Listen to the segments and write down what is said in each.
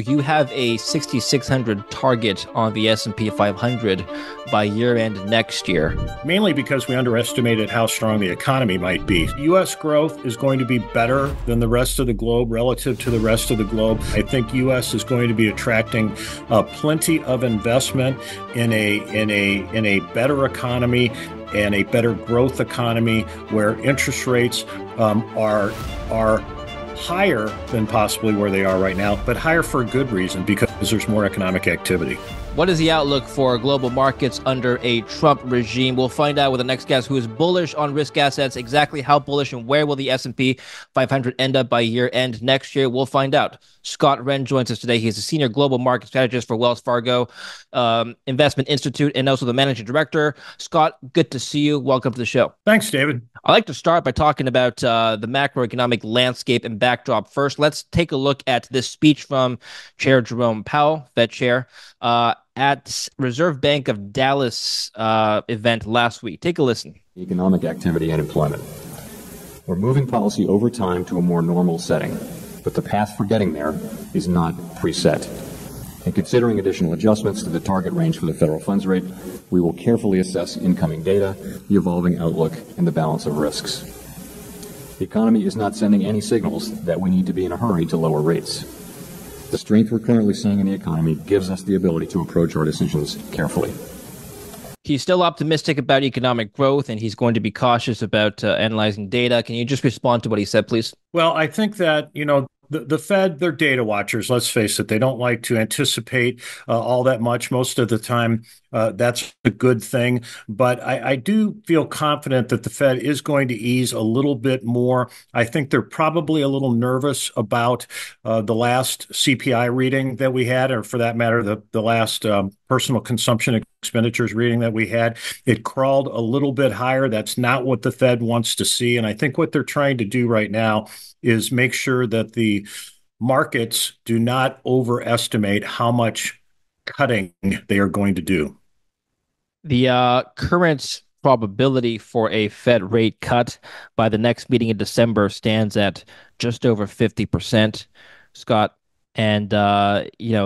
You have a 6,600 target on the S&P 500 by year end next year. Mainly because we underestimated how strong the economy might be. U.S. growth is going to be better than the rest of the globe relative to the rest of the globe. I think U.S. is going to be attracting plenty of investment in a better economy and a better growth economy where interest rates are higher than possibly where they are right now, but higher for a good reason because there's more economic activity. What is the outlook for global markets under a Trump regime? We'll find out with the next guest who is bullish on risk assets. Exactly how bullish and where will the S&P 500 end up by year end next year? We'll find out. Scott Wren joins us today. He's a senior global market strategist for Wells Fargo Investment Institute and also the managing director. Scott, good to see you. Welcome to the show. Thanks, David. I'd like to start by talking about the macroeconomic landscape and backdrop first. Let's take a look at this speech from Chair Jerome Powell, Fed Chair, at Reserve Bank of Dallas event last week. Take a listen. Economic activity and employment. We're moving policy over time to a more normal setting, but the path for getting there is not preset. In considering additional adjustments to the target range for the federal funds rate, we will carefully assess incoming data, the evolving outlook, and the balance of risks. The economy is not sending any signals that we need to be in a hurry to lower rates. The strength we're currently seeing in the economy gives us the ability to approach our decisions carefully. He's still optimistic about economic growth, and he's going to be cautious about analyzing data. Can you just respond to what he said, please? Well, I think that, the Fed, they're data watchers. Let's face it. They don't like to anticipate all that much. Most of the time, that's a good thing. But I do feel confident that the Fed is going to ease a little bit more. I think they're probably a little nervous about the last CPI reading that we had, or for that matter, the last personal consumption expenditures reading that we had. It crawled a little bit higher. That's not what the Fed wants to see. And I think what they're trying to do right now is make sure that the markets do not overestimate how much cutting they are going to do. The current probability for a Fed rate cut by the next meeting in December stands at just over 50%, Scott. And,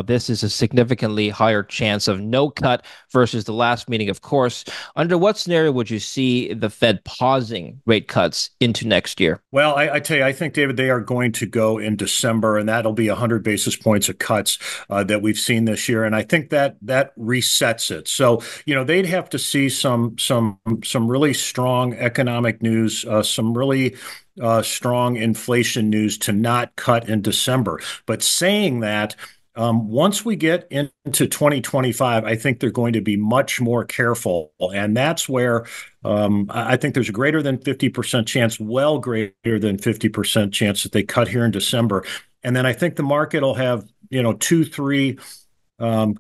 this is a significantly higher chance of no cut versus the last meeting, of course. Under what scenario would you see the Fed pausing rate cuts into next year? Well, I tell you, I think, David, they are going to go in December, and that'll be 100 basis points of cuts that we've seen this year. And I think that resets it. So, they'd have to see some really strong economic news, some really strong inflation news to not cut in December. But saying that, once we get into 2025, I think they're going to be much more careful. And that's where I think there's a greater than 50% chance, well greater than 50% chance that they cut here in December. And then I think the market will have, 2-3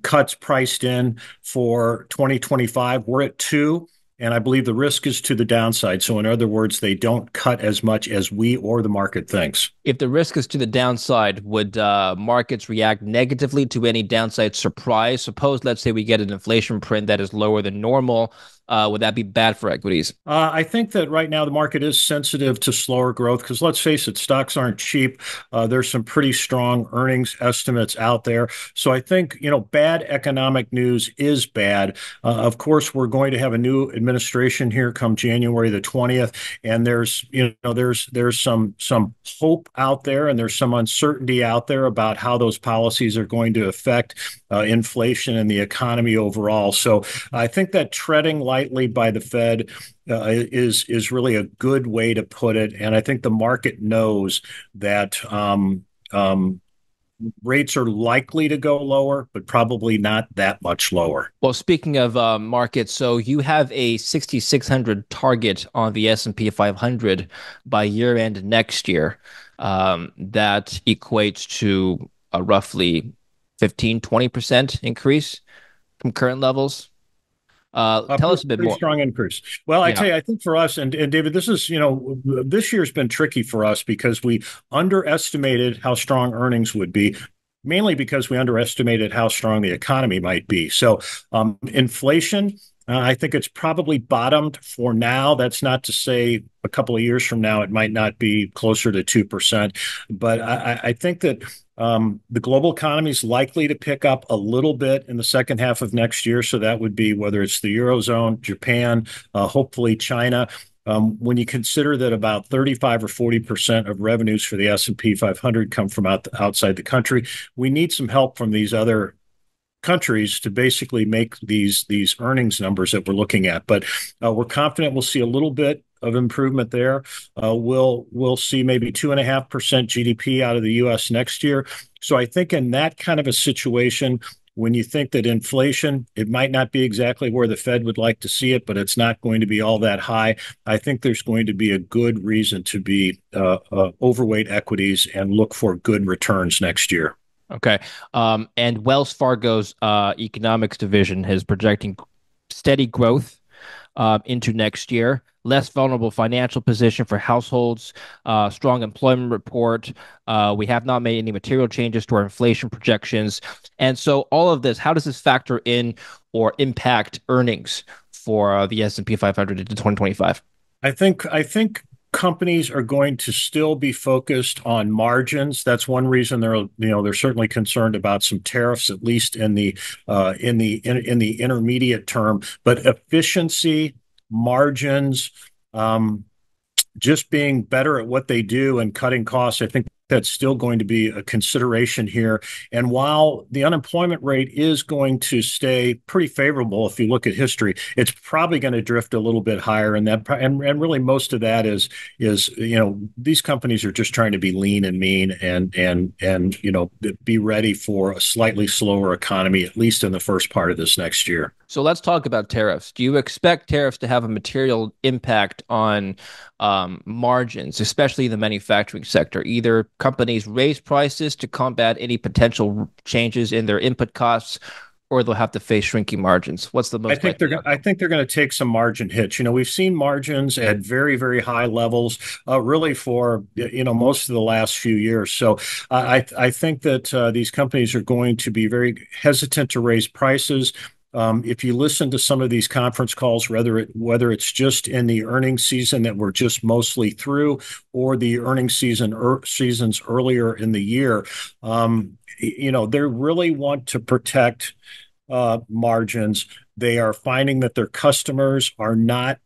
cuts priced in for 2025. We're at 2. And I believe the risk is to the downside. So in other words, they don't cut as much as we or the market thinks. If the risk is to the downside, would markets react negatively to any downside surprise? Suppose, let's say, we get an inflation print that is lower than normal. Would that be bad for equities? I think that right now the market is sensitive to slower growth because let's face it, stocks aren't cheap. There's some pretty strong earnings estimates out there. So I think, bad economic news is bad. Of course, we're going to have a new administration here come January the 20th. And there's some hope out there and there's some uncertainty out there about how those policies are going to affect inflation and the economy overall. So I think that treading lightly by the Fed is really a good way to put it. And I think the market knows that rates are likely to go lower, but probably not that much lower. Well, speaking of markets, so you have a 6,600 target on the S&P 500 by year end next year. That equates to a roughly 15-20% increase from current levels. Tell us a bit more. Strong increase. Well, I tell you, I think for us, and David, this is, this year's been tricky for us because we underestimated how strong earnings would be, mainly because we underestimated how strong the economy might be. So inflation I think it's probably bottomed for now. That's not to say a couple of years from now it might not be closer to 2%. But I think that the global economy is likely to pick up a little bit in the second half of next year. So that would be whether it's the Eurozone, Japan, hopefully China. When you consider that about 35 or 40% of revenues for the S&P 500 come from outside the country, we need some help from these other countries to basically make these earnings numbers that we're looking at. But we're confident we'll see a little bit of improvement there. We'll see maybe 2.5% GDP out of the U.S. next year. So I think in that kind of a situation, when you think that inflation, it might not be exactly where the Fed would like to see it, but it's not going to be all that high. I think there's going to be a good reason to be overweight equities and look for good returns next year. Okay. And Wells Fargo's economics division is projecting steady growth into next year, less vulnerable financial position for households, strong employment report. We have not made any material changes to our inflation projections. And so all of this, how does this factor in or impact earnings for the S&P 500 into 2025? I think companies are going to still be focused on margins. That's one reason they're certainly concerned about some tariffs, at least in the intermediate term. But efficiency, margins, just being better at what they do and cutting costs, I think that's still going to be a consideration here. And while the unemployment rate is going to stay pretty favorable, if you look at history, it's probably going to drift a little bit higher. And really most of that is these companies are just trying to be lean and mean and be ready for a slightly slower economy, at least in the first part of this next year. So let's talk about tariffs. Do you expect tariffs to have a material impact on margins, especially in the manufacturing sector? Either companies raise prices to combat any potential changes in their input costs, or they'll have to face shrinking margins. What's the most likely outcome? I think they're going to take some margin hits. We've seen margins at very, very high levels, really for most of the last few years. So I think that these companies are going to be very hesitant to raise prices. If you listen to some of these conference calls, whether it's just in the earnings season that we're just mostly through, or the earnings seasons earlier in the year, they really want to protect margins. They are finding that their customers are not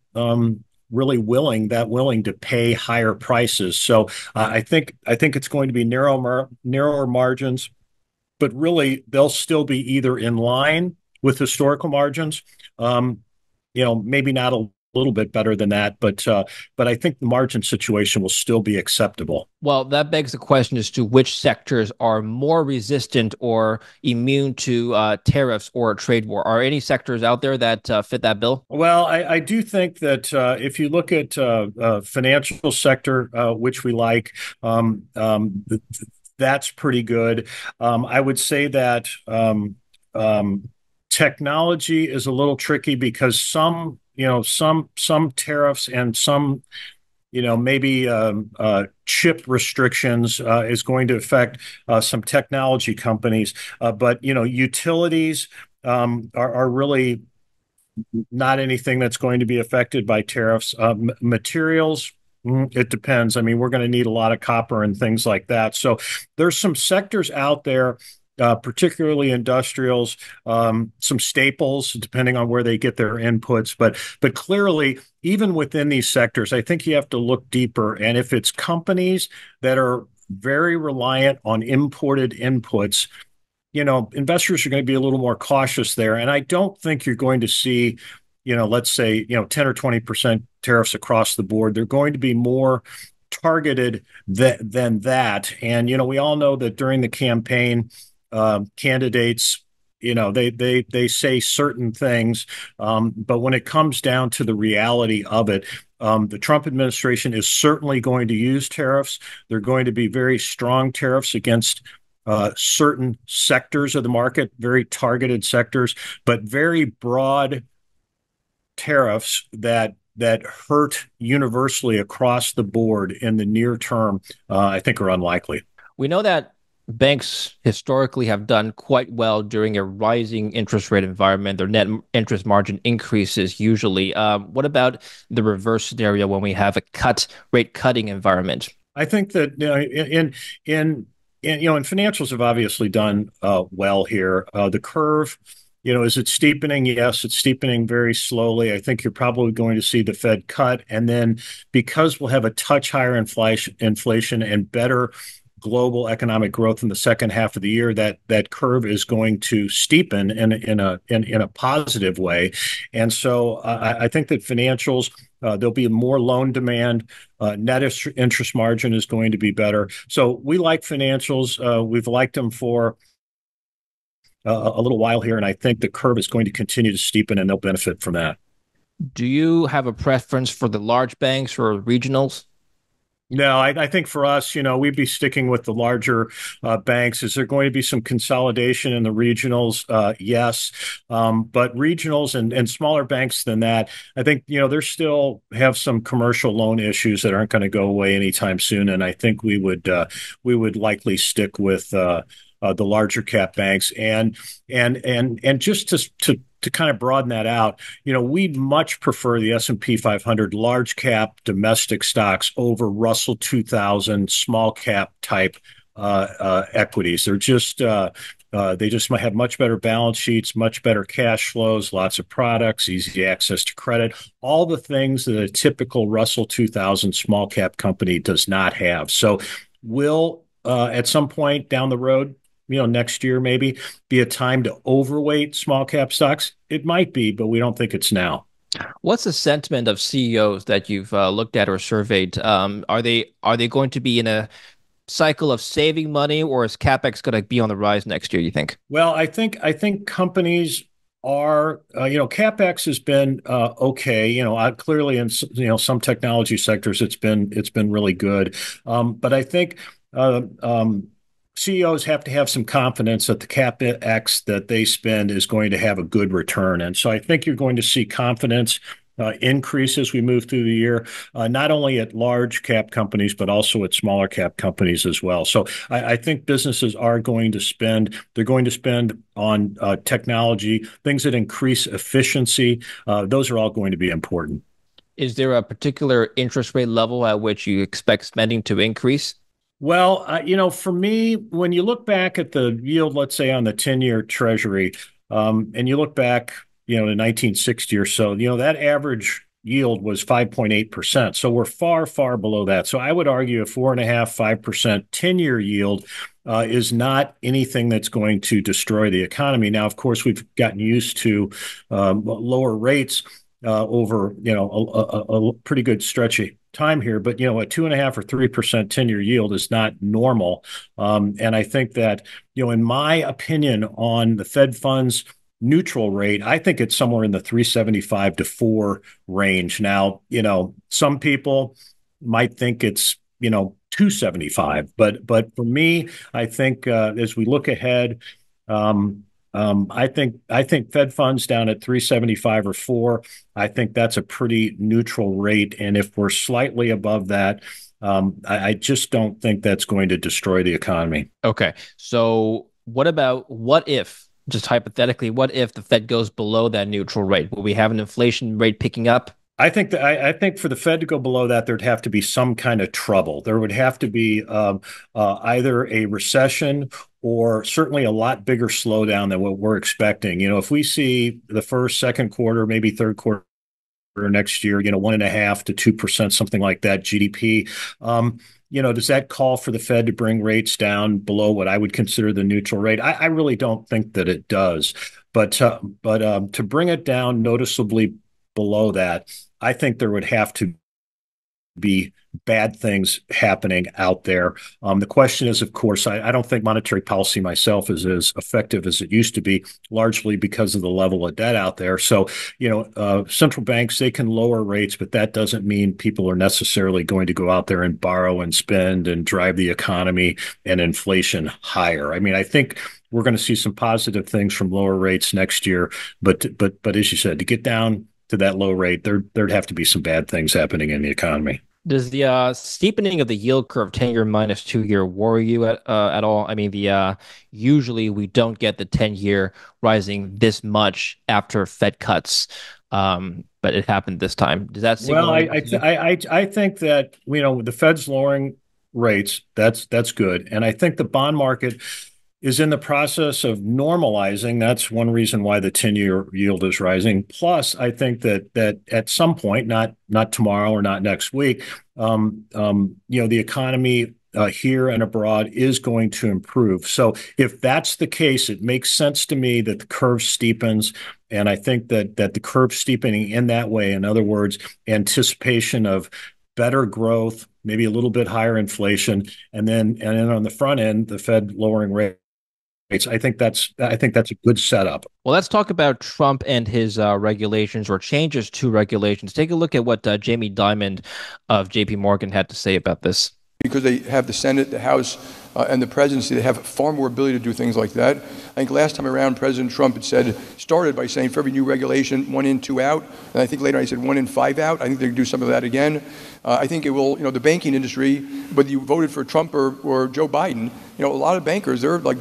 really willing to pay higher prices. So I think it's going to be narrower margins, but really they'll still be either in line with historical margins, maybe not a little bit better than that, but I think the margin situation will still be acceptable. Well, that begs the question as to which sectors are more resistant or immune to tariffs or a trade war. Are any sectors out there that fit that bill? Well, I do think that if you look at financial sector, which we like, that's pretty good. I would say that technology is a little tricky because some tariffs and some maybe chip restrictions is going to affect some technology companies, but utilities are really not anything that's going to be affected by tariffs. Materials. It depends. I mean, we're going to need a lot of copper and things like that. So there's some sectors out there, particularly industrials, some staples, depending on where they get their inputs. But clearly, even within these sectors, I think you have to look deeper. And if it's companies that are very reliant on imported inputs, investors are going to be a little more cautious there. And I don't think you're going to see, let's say, 10 or 20% tariffs across the board. They're going to be more targeted than that. And, we all know that during the campaign, candidates, they say certain things, but when it comes down to the reality of it, the Trump administration is certainly going to use tariffs. They're going to be very strong tariffs against certain sectors of the market, very targeted sectors, but very broad tariffs that hurt universally across the board in the near term, I think are unlikely. We know that banks historically have done quite well during a rising interest rate environment. Their net interest margin increases usually. What about the reverse scenario when we have a rate cutting environment? I think that in and financials have obviously done well here. The curve, is it steepening? Yes, it's steepening very slowly. I think you're probably going to see the Fed cut, and then because we'll have a touch higher inflation and better global economic growth in the second half of the year, that curve is going to steepen in a positive way, and so I think that financials. There'll be more loan demand. Net interest margin is going to be better. So we like financials. We've liked them for a little while here, and I think the curve is going to continue to steepen, and they'll benefit from that. Do you have a preference for the large banks or regionals? No, I think for us, we'd be sticking with the larger banks. Is there going to be some consolidation in the regionals? Yes. But regionals and smaller banks than that, I think, they still have some commercial loan issues that aren't going to go away anytime soon. And I think we would likely stick with the larger cap banks. And just to kind of broaden that out, we'd much prefer the S&P 500 large cap domestic stocks over Russell 2000 small cap type equities. They just might have much better balance sheets, much better cash flows, lots of products, easy access to credit, all the things that a typical Russell 2000 small cap company does not have. So will at some point down the road, next year maybe be a time to overweight small cap stocks? It might be, but we don't think it's now. What's the sentiment of CEOs that you've looked at or surveyed? Are they going to be in a cycle of saving money, or is CapEx going to be on the rise next year, you think? Well, I think companies are, CapEx has been okay. Clearly in some technology sectors, it's been really good. But I think CEOs have to have some confidence that the CapEx that they spend is going to have a good return. And so I think you're going to see confidence increase as we move through the year, not only at large cap companies, but also at smaller cap companies as well. So I think businesses are going to spend, they're going to spend on technology, things that increase efficiency. Those are all going to be important. Is there a particular interest rate level at which you expect spending to increase? Well, for me, when you look back at the yield, let's say on the 10-year Treasury, and you look back, to 1960 or so, that average yield was 5.8%. So we're far, far below that. So I would argue a 4.5%, 5% 10-year yield is not anything that's going to destroy the economy. Now, of course, we've gotten used to lower rates over, a pretty good stretchy time here, but a 2.5% or 3% 10-year yield is not normal. And I think that, in my opinion, on the Fed funds neutral rate, I think it's somewhere in the 375 to 4 range. Now, some people might think it's, 275, but for me, I think as we look ahead, I think Fed funds down at 375 or 4. I think that's a pretty neutral rate, and if we're slightly above that, I just don't think that's going to destroy the economy. Okay. So what if, just hypothetically, what if the Fed goes below that neutral rate? Will we have an inflation rate picking up? I think for the Fed to go below that, there'd have to be some kind of trouble. There would have to be either a recession or certainly a lot bigger slowdown than what we're expecting. If we see the first, second quarter, maybe third quarter next year, 1.5% to 2%, something like that GDP. Does that call for the Fed to bring rates down below what I would consider the neutral rate? I really don't think that it does. But to bring it down noticeably below that, I think there would have to be bad things happening out there. The question is, of course, I don't think monetary policy myself is as effective as it used to be, largely because of the level of debt out there. So, central banks, they can lower rates, but that doesn't mean people are necessarily going to go out there and borrow and spend and drive the economy and inflation higher. I mean, I think we're going to see some positive things from lower rates next year, but as you said, to get down to that low rate, there'd have to be some bad things happening in the economy. Does the steepening of the yield curve, 10-year minus 2-year, worry you at all? I mean, the usually we don't get the 10-year rising this much after Fed cuts, but it happened this time. Does that Well, signal anything to you? I think that the Fed's lowering rates. That's good, and I think the bond market is in the process of normalizing. That's one reason why the 10-year yield is rising. Plus, I think that at some point, not tomorrow or not next week, the economy here and abroad is going to improve. So if that's the case, it makes sense to me that the curve steepens. And I think that the curve steepening in that way, in other words, anticipation of better growth, maybe a little bit higher inflation, and then on the front end, the Fed lowering rates. I think that's a good setup. Well, let's talk about Trump and his regulations or changes to regulations. Take a look at what Jamie Dimon of JP Morgan had to say about this. Because they have the Senate, the House, and the presidency, they have far more ability to do things like that. I think last time around, President Trump started by saying for every new regulation, 1 in, 2 out. And I think later on he said 1 in, 5 out. I think they're going to do some of that again. I think it will, the banking industry, whether you voted for Trump or Joe Biden, a lot of bankers, they're like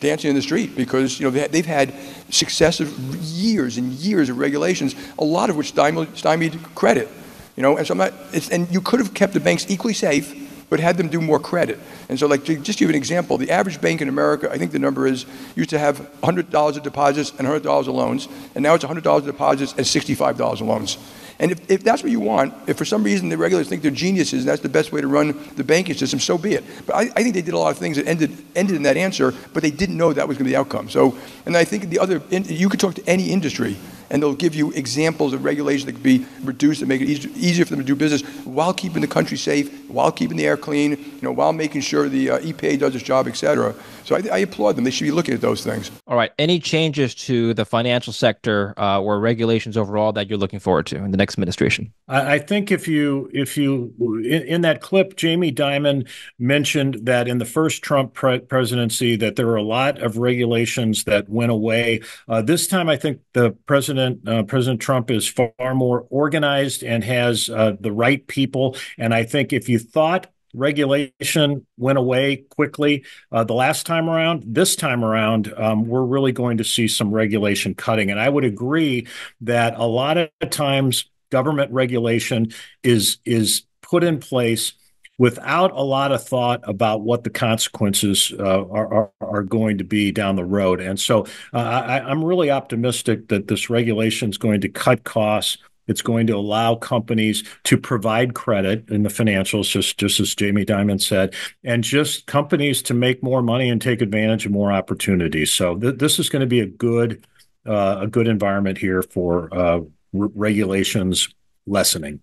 dancing in the street because, they've had successive years and years of regulations, a lot of which stymied credit, and so and you could have kept the banks equally safe, but had them do more credit. And so, to just give an example, the average bank in America, I think the number used to have $100 of deposits and $100 of loans, and now it's $100 of deposits and $65 of loans. And if that's what you want, if for some reason the regulators think they're geniuses and that's the best way to run the banking system, so be it. But I think they did a lot of things that ended in that answer, but they didn't know that was going to be the outcome. So, and I think you could talk to any industry, and they'll give you examples of regulation that could be reduced and make it easier for them to do business while keeping the country safe, while keeping the air clean, while making sure the EPA does its job, et cetera. So I applaud them. They should be looking at those things. All right. Any changes to the financial sector or regulations overall that you're looking forward to in the next administration? I think if you in that clip, Jamie Dimon mentioned that in the first Trump presidency that there were a lot of regulations that went away. This time, I think the President Trump is far more organized and has the right people. And I think if you thought regulation went away quickly the last time around, this time around, we're really going to see some regulation cutting. And I would agree that a lot of times government regulation is put in place without a lot of thought about what the consequences are going to be down the road. And so I'm really optimistic that this regulation is going to cut costs. It's going to allow companies to provide credit in the financials, just as Jamie Dimon said, and just companies to make more money and take advantage of more opportunities. So this is going to be a good environment here for regulations lessening.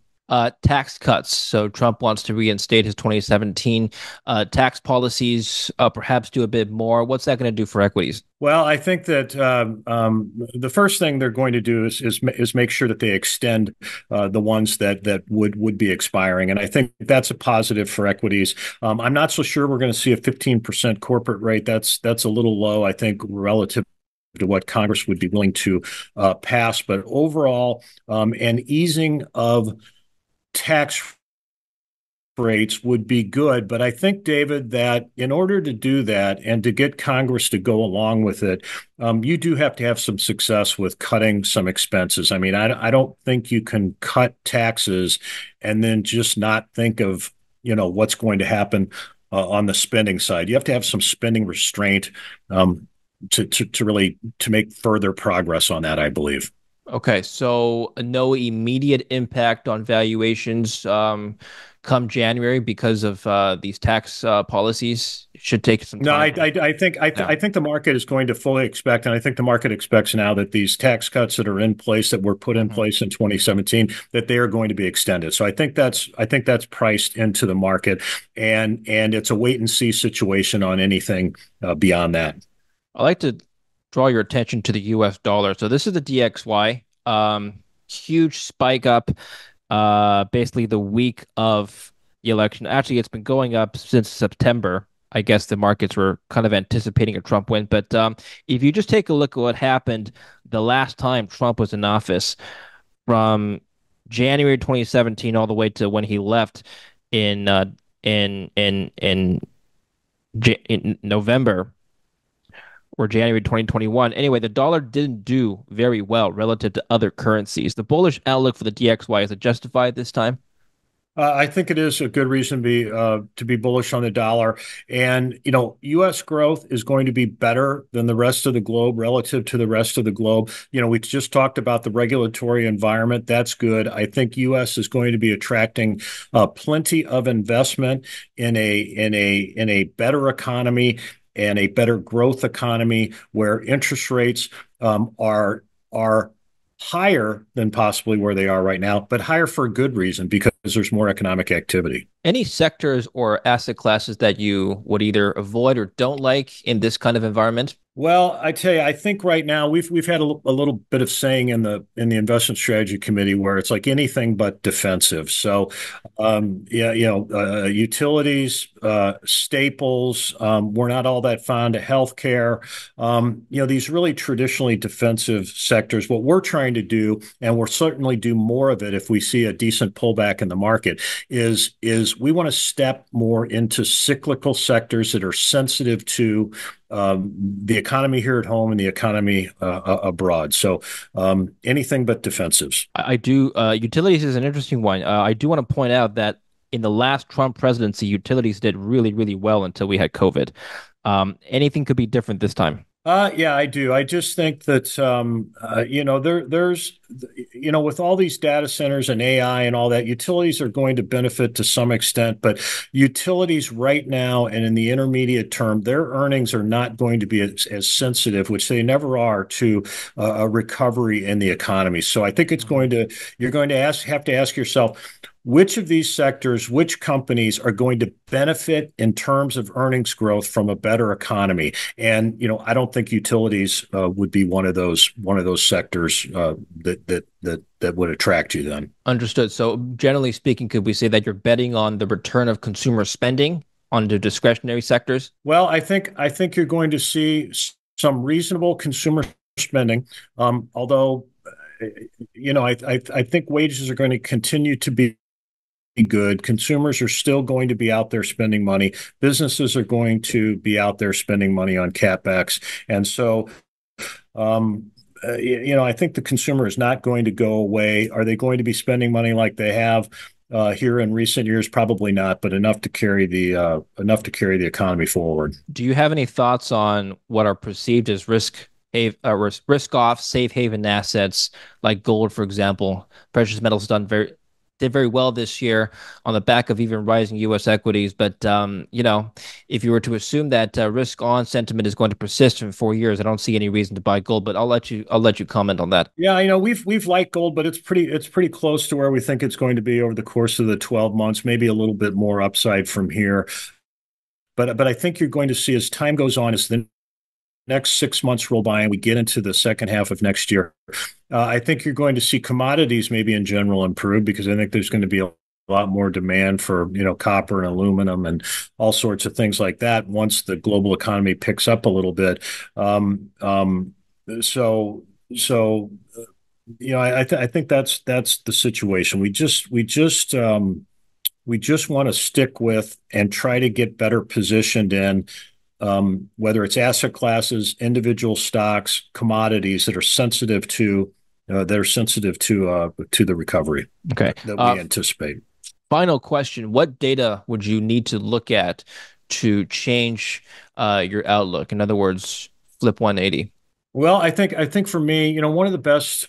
Tax cuts. So Trump wants to reinstate his 2017 tax policies, perhaps do a bit more. What's that going to do for equities? Well, I think that the first thing they're going to do is make sure that they extend the ones that would be expiring, and I think that's a positive for equities. I'm not so sure we're going to see a 15% corporate rate. That's a little low, I think, relative to what Congress would be willing to pass. But overall, an easing of tax rates would be good. But I think, David, that in order to do that and to get Congress to go along with it, you do have to have some success with cutting some expenses. I mean, I don't think you can cut taxes and then just not think of, what's going to happen on the spending side. You have to have some spending restraint to really make further progress on that, I believe. Okay, so no immediate impact on valuations come January because of these tax policies. It should take some time. No, I think the market is going to fully expect, and I think the market expects now that these tax cuts that are in place, that were put in place in 2017, that they are going to be extended. So I think that's priced into the market, and it's a wait and see situation on anything beyond that. I like to draw your attention to the US dollar. So this is the DXY, huge spike up basically the week of the election. Actually, it's been going up since September. I guess the markets were kind of anticipating a Trump win. But if you just take a look at what happened the last time Trump was in office, from January 2017 all the way to when he left in uh, in November or January 2021. Anyway, the dollar didn't do very well relative to other currencies. The bullish outlook for the DXY, is it justified this time? I think it is a good reason to be bullish on the dollar. And U.S. growth is going to be better than the rest of the globe relative to the rest of the globe. We just talked about the regulatory environment. That's good. I think U.S. is going to be attracting plenty of investment in a better economy and a better growth economy where interest rates are higher than possibly where they are right now, but higher for a good reason because there's more economic activity. Any sectors or asset classes that you would either avoid or don't like in this kind of environment? Well, I tell you, I think right now we've had a little bit of saying in the investment strategy committee where it's like anything but defensive. So, yeah, utilities, staples. We're not all that fond of healthcare. These really traditionally defensive sectors. What we're trying to do, and we'll certainly do more of it if we see a decent pullback in the market, is we want to step more into cyclical sectors that are sensitive to the economy here at home and the economy abroad. So anything but defensives. I do. Utilities is an interesting one. I do want to point out that in the last Trump presidency, utilities did really, really well until we had COVID. Anything could be different this time. Yeah, I do. I just think that there's with all these data centers and AI and all that, utilities are going to benefit to some extent, but utilities right now and in the intermediate term, their earnings are not going to be as sensitive, which they never are, to a recovery in the economy. So I think you're going to have to ask yourself, which of these sectors, which companies are going to benefit in terms of earnings growth from a better economy? And I don't think utilities would be one of those sectors that would attract you then. Understood. So generally speaking, could we say that you're betting on the return of consumer spending on the discretionary sectors? Well, I think you're going to see some reasonable consumer spending, although I think wages are going to continue to be good. Consumers are still going to be out there spending money. Businesses are going to be out there spending money on CAPEX. And so, I think the consumer is not going to go away. Are they going to be spending money like they have here in recent years? Probably not, but enough to carry the economy forward. Do you have any thoughts on what are perceived as risk off safe haven assets like gold, for example? Precious metals did very well this year on the back of even rising U.S. equities. But if you were to assume that risk on sentiment is going to persist for 4 years, I don't see any reason to buy gold. But I'll let you comment on that. Yeah, we've liked gold, but it's pretty close to where we think it's going to be over the course of the 12 months, maybe a little bit more upside from here. But I think you're going to see as time goes on, as the next 6 months roll by and we get into the second half of next year, I think you're going to see commodities maybe in general improve because I think there's going to be a lot more demand for copper and aluminum and all sorts of things like that once the global economy picks up a little bit. So I think that's the situation. We just want to stick with and try to get better positioned in whether it's asset classes, individual stocks, commodities that are sensitive to the recovery Okay. that we anticipate. Final question. What data would you need to look at to change your outlook? In other words, flip 180. Well, I think for me, one of the best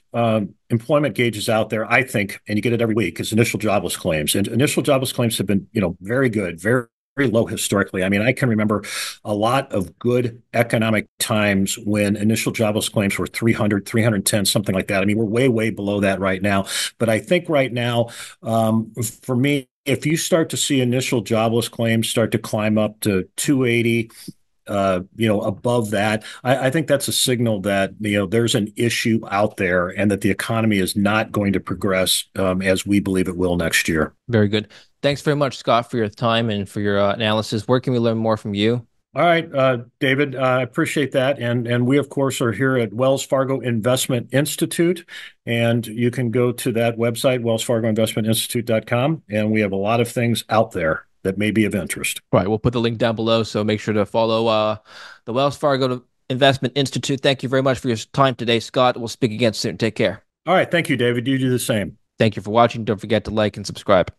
employment gauges out there, I think, and you get it every week, is initial jobless claims. And initial jobless claims have been, very good, very low historically. I mean, I can remember a lot of good economic times when initial jobless claims were 300, 310, something like that. I mean, we're way, way below that right now. But I think right now, for me, if you start to see initial jobless claims start to climb up to 280, above that, I think that's a signal that, there's an issue out there and that the economy is not going to progress as we believe it will next year. Very good. Thanks very much, Scott, for your time and for your analysis. Where can we learn more from you? All right, David, I appreciate that. And we, of course, are here at Wells Fargo Investment Institute. And you can go to that website, wellsfargoinvestmentinstitute.com. And we have a lot of things out there that may be of interest. Right. We'll put the link down below. So make sure to follow the Wells Fargo Investment Institute. Thank you very much for your time today, Scott. We'll speak again soon. Take care. All right. Thank you, David. You do the same. Thank you for watching. Don't forget to like and subscribe.